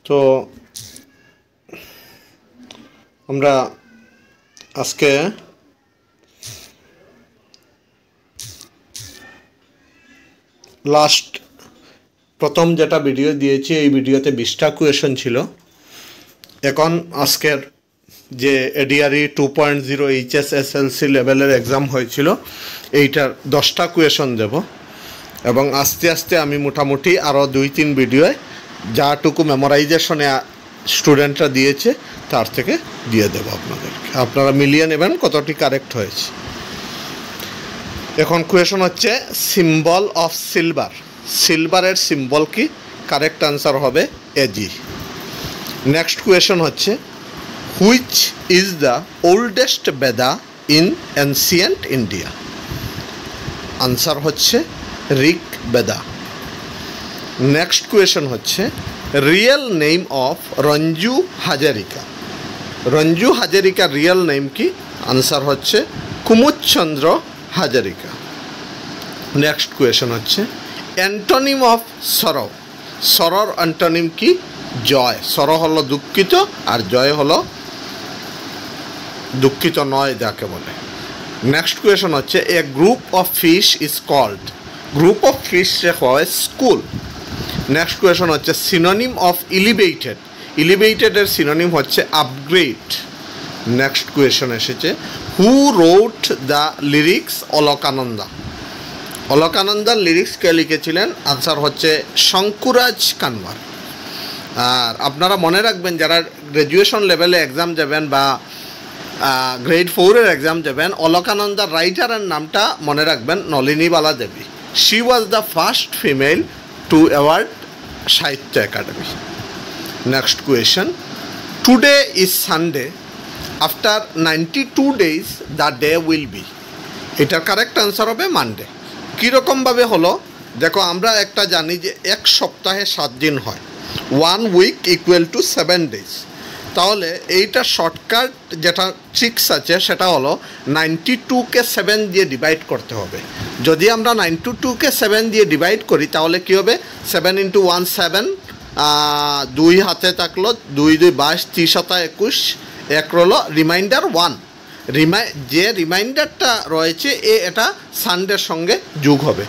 তো আমরা আজকে প্রথম যেটা ভিডিও দিয়েছি এই ভিডিওতে 20টা কোয়েশন ছিল। এখন আজকের যে এডিআরই 2.0 HSSLC লেভেলের এক্সাম হয়েছিল এইটার 10টা কোয়েশন দেব এবং আস্তে আস্তে আমি মোটামুটি আরও 2-3 ভিডিওয় যাটুকু মেমোরাইজেশনে স্টুডেন্টরা দিয়েছে তার থেকে দিয়ে দেব আপনাদেরকে, আপনারা মিলিয়ে নেবেন কতটি কারেক্ট হয়েছে। এখন কোয়েশন হচ্ছে সিম্বল অফ সিলভার, সিলভারের সিম্বল কি? কারেক্ট আনসার হবে এজি। নেক্সট কোয়েশন হচ্ছে which is the oldest Veda in ancient India? Answer হচ্ছে ঋক বেদা। নেক্সট কোয়েশন হচ্ছে real name of Ranju Hazarika. Ranju হাজারিকার রিয়েল নেম কি? আনসার হচ্ছে কুমুদচন্দ্র হাজারিকা। নেক্সট কোয়েশন হচ্ছে অ্যান্টোনিম অফ সরো। সরোর অ্যান্টোনিম কি? জয়। সরো হলো দুঃখিত আর জয় হলো দুঃখিত নয় যাকে বলে। নেক্সট কোয়েশন হচ্ছে a group of fish is called. Group of fish হয় স্কুল। নেক্সট কোয়েশন হচ্ছে সিনোনিম অফ এলিভেটেড। এলিভেটেডের সিনোনিম হচ্ছে আপগ্রেড। নেক্সট কোয়েশন এসেছে who wrote the lyrics Alakananda. অলকানন্দার লিরিক্স কে লিখেছিলেন? আনসার হচ্ছে শঙ্কুরাজ কানওয়ার। আর আপনারা মনে রাখবেন যারা গ্র্যাজুয়েশন লেভেলে এক্সাম যাবেন বা গ্রেড 4-এর এক্সাম যাবেন, অলকানন্দার রাইটারের নামটা মনে রাখবেন Nalinibala Debi. She was the first female to award Sahitya Akademi. Next question today is Sunday after 92 days the day will be. এটার কারেক্ট আনসার হবে মানডে। কীরকমভাবে হলো দেখো, আমরা একটা জানি যে এক সপ্তাহে 7 দিন হয়, 1 week ইকুয়াল টু 7 days। তাহলে এইটা শর্টকাট যেটা ট্রিক্স আছে সেটা হলো 92কে 7 দিয়ে ডিভাইড করতে হবে। যদি আমরা 92কে 7 দিয়ে ডিভাইড করি তাহলে কী হবে? 7 × 1 7, 2 হাতে থাকলো, 2 2 22, 30 7 21, এক রলো রিমাইন্ডার 1। যে রিমাইন্ডারটা রয়েছে এটা সানডের সঙ্গে যোগ হবে।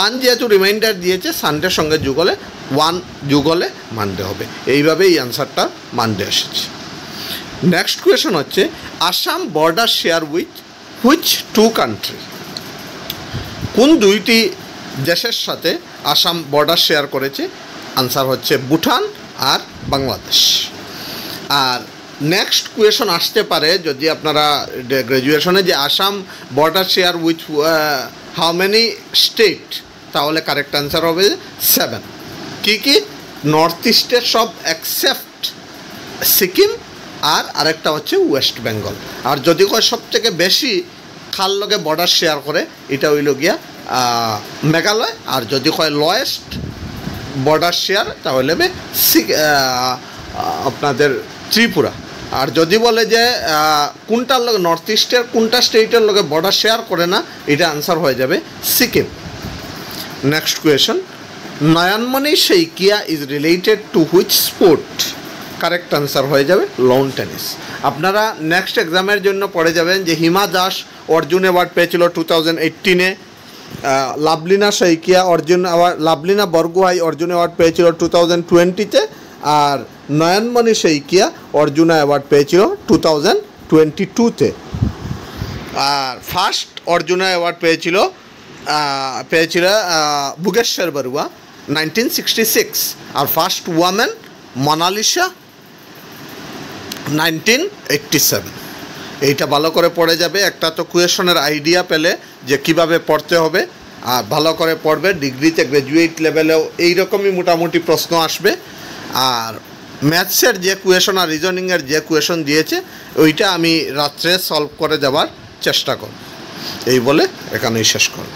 1 যেহেতু রিমাইন্ডার দিয়েছে সানডের সঙ্গে যোগ হলে 1 যোগ হলে মানডে হবে। এইভাবে এই আনসারটা মানডে এসেছে। নেক্সট কোয়েশন হচ্ছে Assam border share with which 2 country? কোন দুইটি দেশের সাথে আসাম বর্ডার শেয়ার করেছে? আনসার হচ্ছে ভুটান আর বাংলাদেশ। আর নেক্সট কোয়েশন আসতে পারে যদি আপনারা গ্র্যাজুয়েশনে যে Assam border share with how many state, তাহলে কারেক্ট আনসার হবে 7। কি নর্থ ইস্টের সব অ্যাকসেপ্ট সিকিম আর আরেকটা হচ্ছে ওয়েস্ট বেঙ্গল। আর যদি কয় সব থেকে বেশি খাল লগে বর্ডার শেয়ার করে এটা হইল গিয়া মেঘালয়। আর যদি কয় লোয়েস্ট বর্ডার শেয়ার তাহলে আপনাদের ত্রিপুরা। আর যদি বলে যে কোনটার লগে নর্থ ইস্টের কোনটা স্টেটের লগে বর্ডার শেয়ার করে না, এটা আনসার হয়ে যাবে Sikkim. Next question Nayanmoni Saikia is related to which sport? Correct answer হয়ে যাবে লন টেনিস। আপনারা নেক্সট এক্সামের জন্য পড়ে যাবেন যে হিমা দাস অর্জুন অ্যাওয়ার্ড পেয়েছিল 2018-এ, লাভলিনা শইকিয়া লাভলিনা বরগোহাই অর্জুন অ্যাওয়ার্ড পেয়েছিল 2020-তে, আর নয়নমণি শইকিয়া অর্জুন অ্যাওয়ার্ড পেয়েছিল 2022-তে। আর ফার্স্ট অর্জুন অ্যাওয়ার্ড পেয়েছিল ভুগেশ্বর বড়ুয়া 1966। আর ফার্স্ট ওয়ামেন মোনালিসা 1987। এইটা ভালো করে পড়ে যাবে। একটা তো কোয়েশনের আইডিয়া পেলে যে কিভাবে পড়তে হবে, আর ভালো করে পড়বে। ডিগ্রিতে গ্র্যাজুয়েট লেভেলেও এইরকমই মোটামুটি প্রশ্ন আসবে। আর ম্যাথসের যে কোয়েশন আর রিজনিংয়ের যে কোয়েশন দিয়েছে ওইটা আমি রাত্রে সলভ করে দেওয়ার চেষ্টা করব। এই বলে এখানেই শেষ করব।